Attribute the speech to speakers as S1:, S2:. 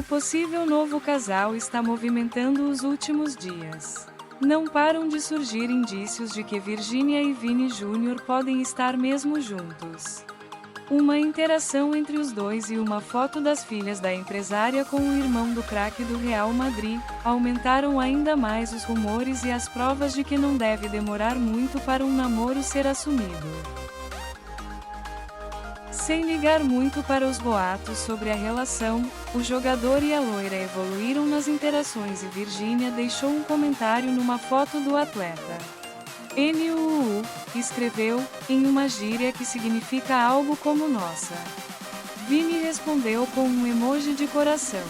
S1: possível novo casal está movimentando os últimos dias. Não param de surgir indícios de que Virgínia e Vini Júnior podem estar mesmo juntos. Uma interação entre os dois e uma foto das filhas da empresária com o irmão do craque do Real Madrid aumentaram ainda mais os rumores e as provas de que não deve demorar muito para um namoro ser assumido. Sem ligar muito para os boatos sobre a relação, o jogador e a loira evoluíram nas interações e Virgínia deixou um comentário numa foto do atleta. NUU, escreveu, em uma gíria que significa algo como nossa. Vini respondeu com um emoji de coração.